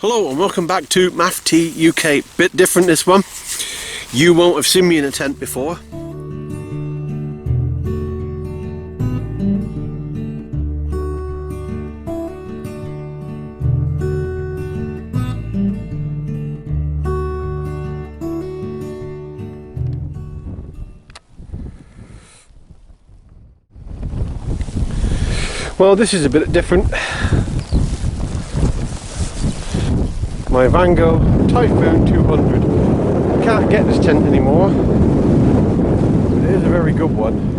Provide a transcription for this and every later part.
Hello and welcome back to Math Tea UK. Bit different this one. You won't have seen me in a tent before. Well, this is a bit different. My Vango Typhoon 200. I can't get this tent anymore, but it is a very good one.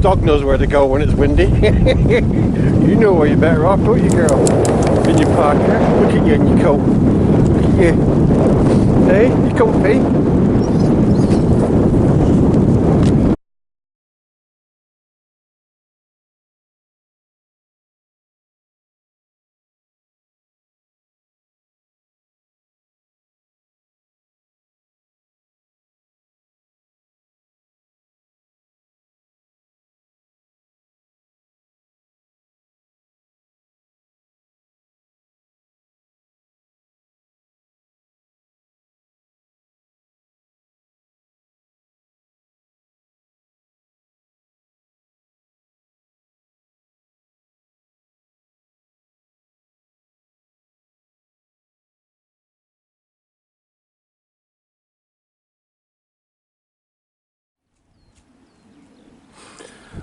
Dog knows where to go when it's windy. You know where you're better off, don't you, girl? In your parka. Look at you in your coat. Look at you. Hey, you comfy?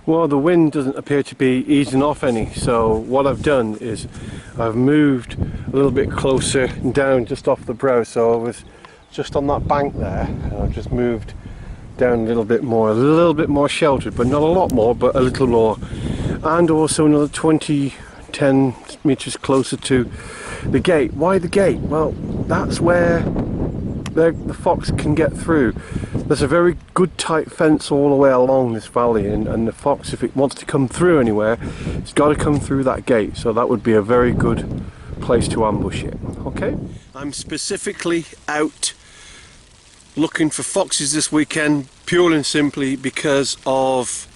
Well, the wind doesn't appear to be easing off any, so what I've done is I've moved a little bit closer down just off the brow. So I was just on that bank there, and I've just moved down a little bit more sheltered, but not a lot more, but a little more. And also another 10 meters closer to the gate. Why the gate? Well, that's where the fox can get through. There's a very good tight fence all the way along this valley, and the fox, if it wants to come through anywhere, it's got to come through that gate. So that would be a very good place to ambush it. Okay, I'm specifically out looking for foxes this weekend, purely and simply because of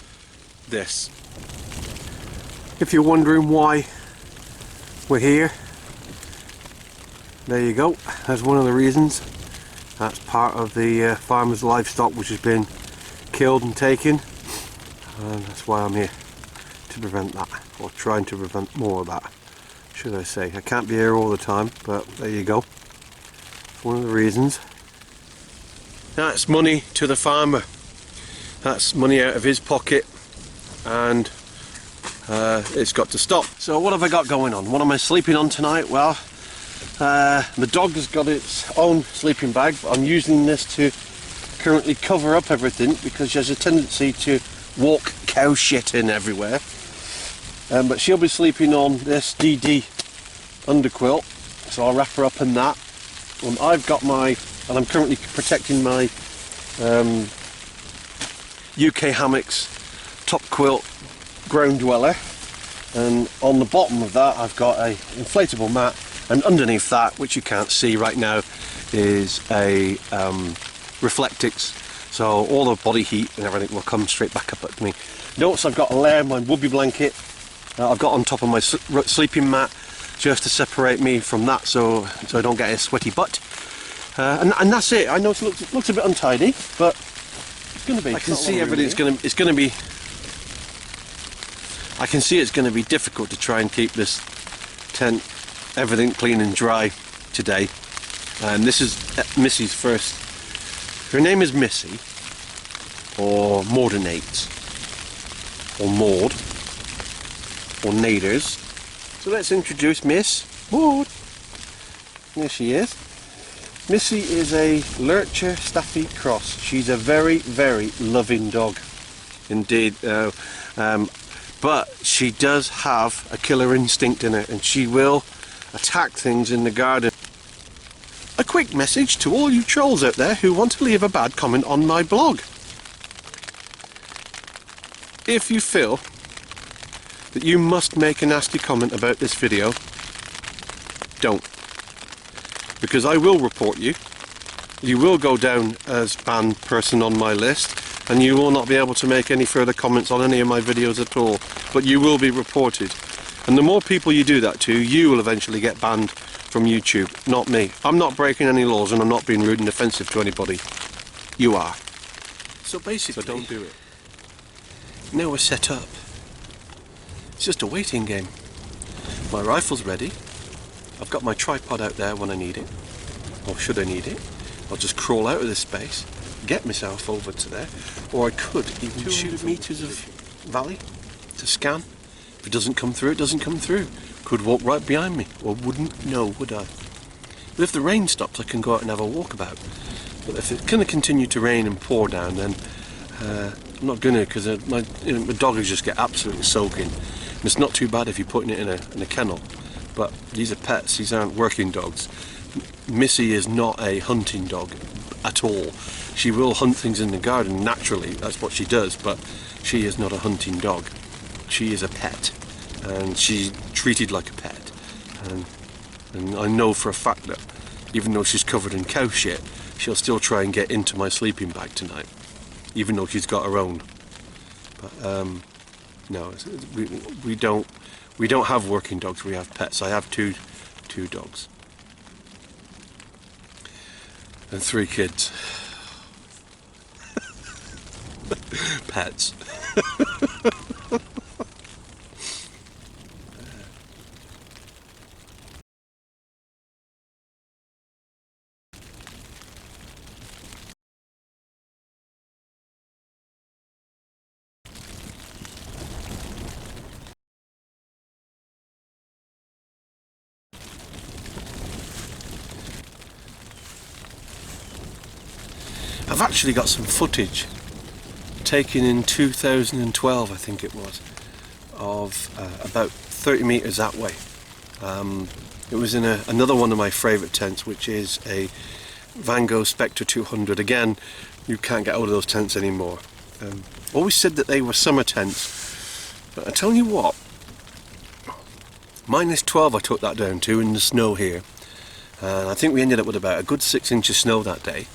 this. If you're wondering why we're here, there you go. That's one of the reasons. That's part of the farmer's livestock which has been killed and taken, and that's why I'm here, to prevent that, or trying to prevent more of that, should I say. I can't be here all the time, but there you go. It's one of the reasons. That's money to the farmer. That's money out of his pocket, and it's got to stop. So what have I got going on? What am I sleeping on tonight? Well, the dog has got its own sleeping bag, but I'm using this to currently cover up everything because she has a tendency to walk cow shit in everywhere. But she'll be sleeping on this DD underquilt, so I'll wrap her up in that. And I've got and I'm currently protecting my UK Hammocks top quilt ground dweller, and on the bottom of that I've got a inflatable mat. And underneath that, which you can't see right now, is a Reflectix, so all the body heat and everything will come straight back up at me. Notice I've got a layer of my whoopee blanket I've got on top of my sleeping mat, just to separate me from that, so I don't get a sweaty butt. And that's it. I know it looks a bit untidy, but it's going to be. I can see everything's going to be. I can see it's going to be difficult to try and keep this tent, everything clean and dry today. And this is Missy's first. Her name is Missy, or Mordinates, or Maud, or Naders. So let's introduce Miss Maud. There she is. Missy is a Lurcher Staffy cross. She's a very, very loving dog. Indeed. But she does have a killer instinct in her, and she will attack things in the garden. A quick message to all you trolls out there who want to leave a bad comment on my blog. If you feel that you must make a nasty comment about this video, don't. Because I will report you. You will go down as banned person on my list, and you will not be able to make any further comments on any of my videos at all. But you will be reported. And the more people you do that to, you will eventually get banned from YouTube, not me. I'm not breaking any laws, and I'm not being rude and offensive to anybody. You are. So basically, so don't do it. Now we're set up. It's just a waiting game. My rifle's ready. I've got my tripod out there when I need it, or should I need it. I'll just crawl out of this space, get myself over to there, or I could even shoot meters of valley to scan. If it doesn't come through, it doesn't come through. Could walk right behind me, or wouldn't know, would I? But if the rain stops, I can go out and have a walkabout. But if it's going to continue to rain and pour down, then I'm not gonna, because my dogs just get absolutely soaking. And it's not too bad if you're putting it in a kennel, but these are pets. These aren't working dogs. Missy is not a hunting dog at all. She will hunt things in the garden naturally. That's what she does. But she is not a hunting dog. She is a pet, and she's treated like a pet. And I know for a fact that even though she's covered in cow shit, she'll still try and get into my sleeping bag tonight, even though she's got her own. But no, we don't have working dogs. We have pets. I have two dogs and 3 kids. Pets. I've actually got some footage taken in 2012, I think it was, of about 30 metres that way. It was in another one of my favourite tents, which is a Van Gogh Spectre 200. Again, you can't get out of those tents anymore. Always said that they were summer tents, but I tell you what, -12 I took that down to in the snow here, and I think we ended up with about a good 6 inches snow that day,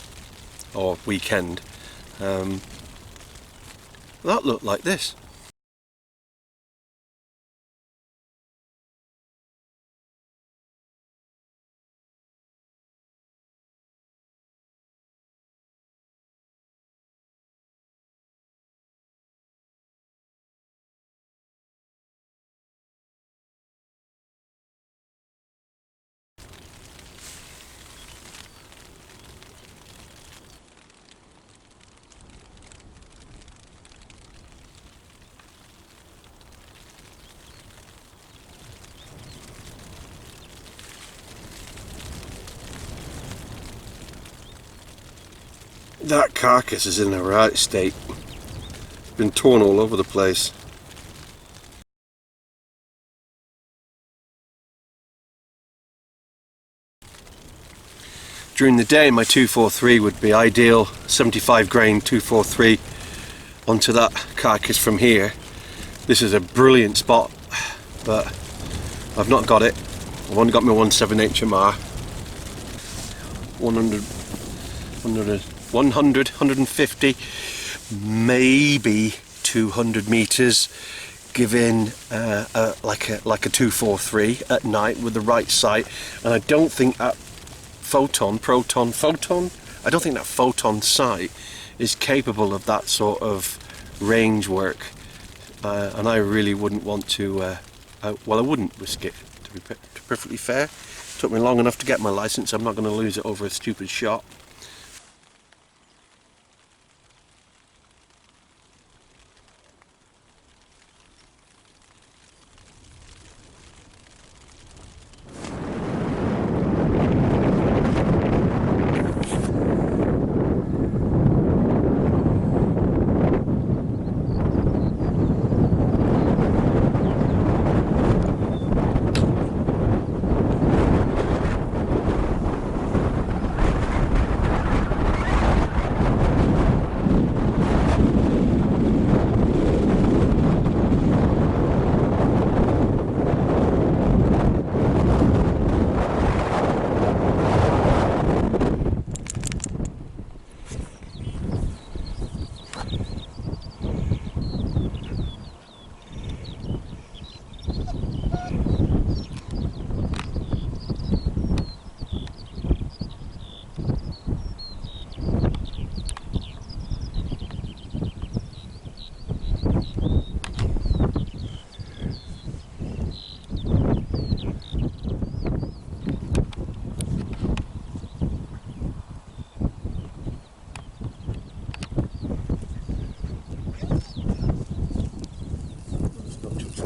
or weekend. That looked like this. That carcass is in the right state. Been torn all over the place. During the day my 243 would be ideal, 75 grain 243 onto that carcass from here. This is a brilliant spot, but I've not got it. I've only got my 178 HMR. 100, 150, maybe 200 meters, given like a 243 at night with the right sight. And I don't think that photon I don't think that photon sight is capable of that sort of range work, and I really wouldn't want to well, I wouldn't risk it, to be perfectly fair. It took me long enough to get my license. I'm not going to lose it over a stupid shot.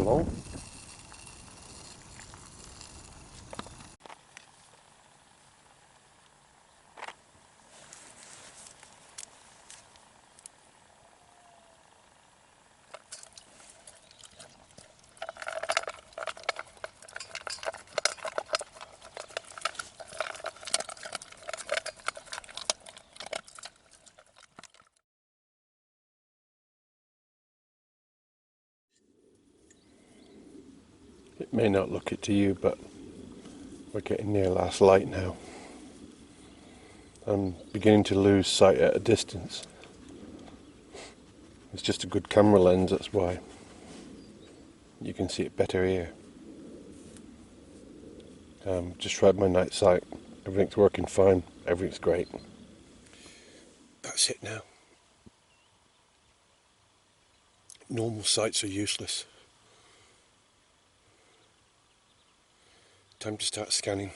along. It may not look it to you, but we're getting near last light now. I'm beginning to lose sight at a distance. It's just a good camera lens, that's why. You can see it better here. Just tried my night sight. Everything's working fine. Everything's great. That's it now. Normal sights are useless. Time to start scanning.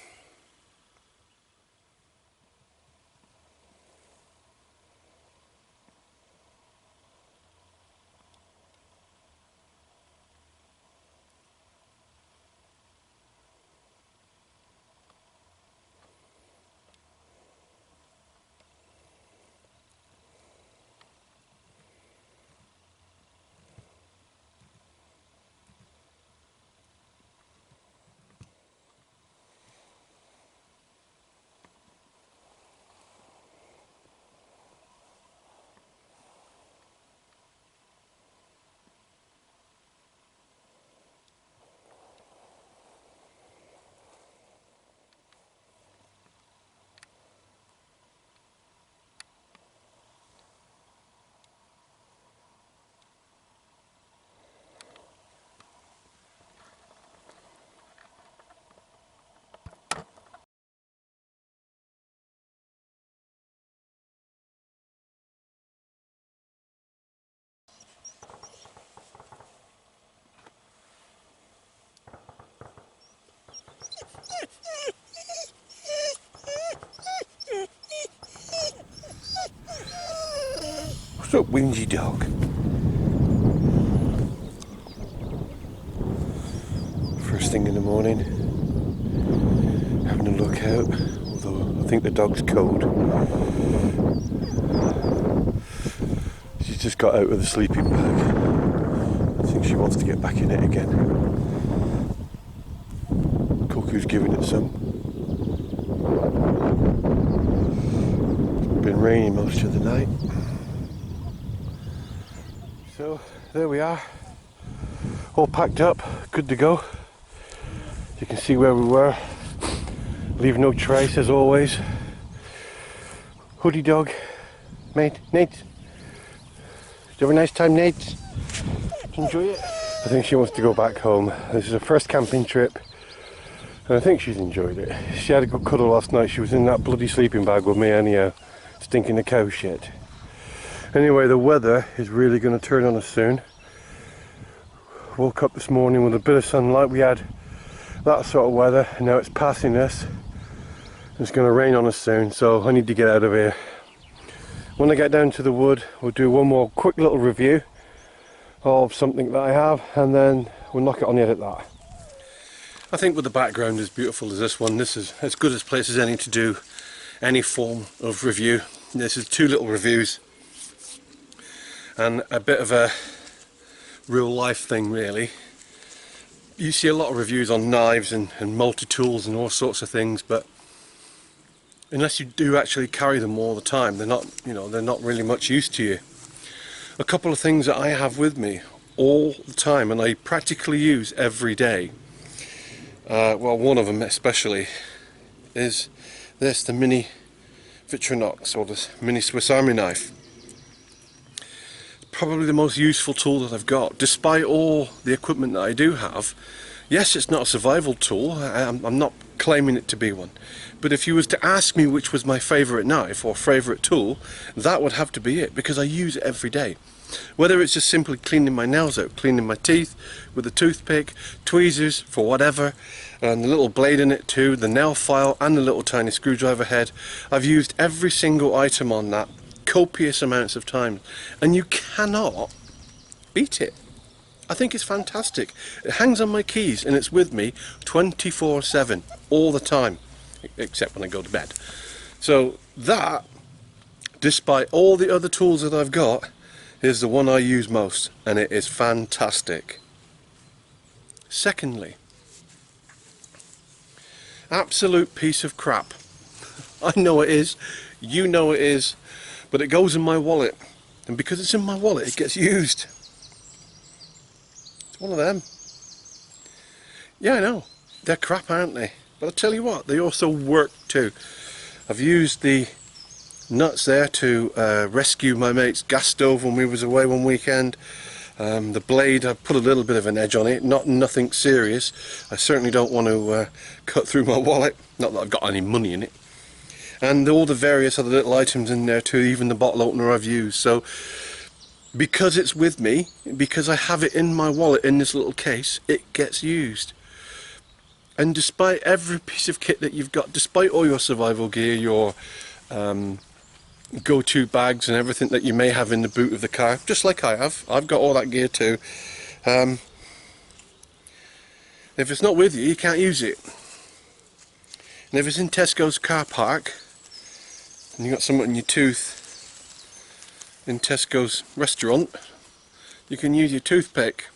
What's up, whingy dog? First thing in the morning, having a look out, although I think the dog's cold. She's just got out of the sleeping bag. I think she wants to get back in it again. Cuckoo's giving it some. It's been raining most of the night. So there we are, all packed up, good to go. You can see where we were, leave no trace as always. Hoodie dog, mate, Nate, did you have a nice time, Nate? Enjoy it? I think she wants to go back home. This is her first camping trip and I think she's enjoyed it. She had a good cuddle last night. She was in that bloody sleeping bag with me anyhow, stinking the cow shit. Anyway, the weather is really going to turn on us soon. Woke up this morning with a bit of sunlight. We had that sort of weather and now it's passing us. It's going to rain on us soon, so I need to get out of here. When I get down to the wood, we'll do one more quick little review of something that I have and then we'll knock it on the head at that. I think with the background as beautiful as this one, this is as good a place as any to do any form of review. This is two little reviews and a bit of a real life thing really. You see a lot of reviews on knives and multi-tools and all sorts of things, but unless you do actually carry them all the time, they're not, they're not really much use to you. A couple of things that I have with me all the time and I practically use every day, well, one of them especially is this, the mini Victorinox, or the mini Swiss Army knife. Probably the most useful tool that I've got, despite all the equipment that I do have. Yes, it's not a survival tool, I'm not claiming it to be one, but if you was to ask me which was my favourite knife or favourite tool, that would have to be it, because I use it every day. Whether it's just simply cleaning my nails out, cleaning my teeth with a toothpick, tweezers for whatever, and the little blade in it too, the nail file and the little tiny screwdriver head. I've used every single item on that copious amounts of time and you cannot beat it. I think it's fantastic. It hangs on my keys and it's with me 24/7 all the time, except when I go to bed. So that, despite all the other tools that I've got, is the one I use most, and it is fantastic. Secondly, absolute piece of crap. I know it is, you know it is, but it goes in my wallet, and because it's in my wallet it gets used. It's one of them. Yeah, I know, they're crap, aren't they? But I'll tell you what, they also work too. I've used the nuts there to rescue my mate's gas stove when we was away one weekend. The blade, I put a little bit of an edge on it, nothing serious. I certainly don't want to cut through my wallet, not that I've got any money in it. And all the various other little items in there too, even the bottle opener I've used. So because it's with me, because I have it in my wallet in this little case, it gets used. And despite every piece of kit that you've got, despite all your survival gear, your go-to bags and everything that you may have in the boot of the car, just like I've got all that gear too. If it's not with you, you can't use it. And if it's in Tesco's car park and you got something in your tooth in Tesco's restaurant, you can use your toothpick.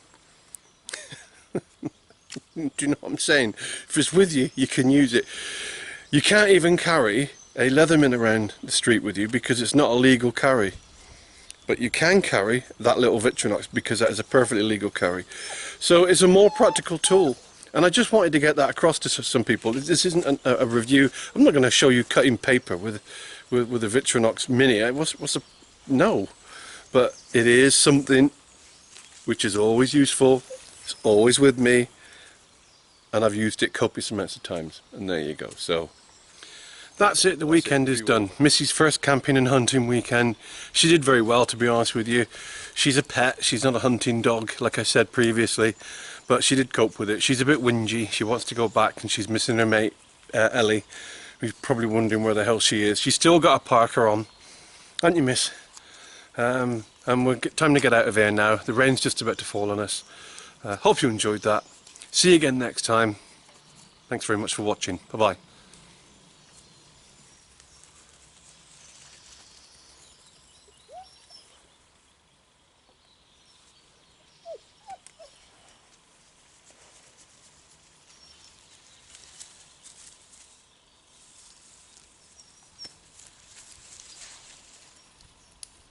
Do you know what I'm saying? If it's with you, you can use it. You can't even carry a Leatherman around the street with you because it's not a legal carry. But you can carry that little Victronox because that is a perfectly legal carry. So it's a more practical tool. And I just wanted to get that across to some people. This isn't a review. I'm not going to show you cutting paper with a Victronox Mini. No. But it is something which is always useful. It's always with me. And I've used it copious amounts of times, and there you go. So that's it, the weekend is done. Missy's first camping and hunting weekend. She did very well, to be honest with you. She's a pet, she's not a hunting dog like I said previously, but she did cope with it. She's a bit whingy, she wants to go back and she's missing her mate Ellie, who's probably wondering where the hell she is. She's still got a parker on, aren't you, miss? And we're time to get out of here now. The rain's just about to fall on us. Hope you enjoyed that. See you again next time. Thanks very much for watching. Bye bye.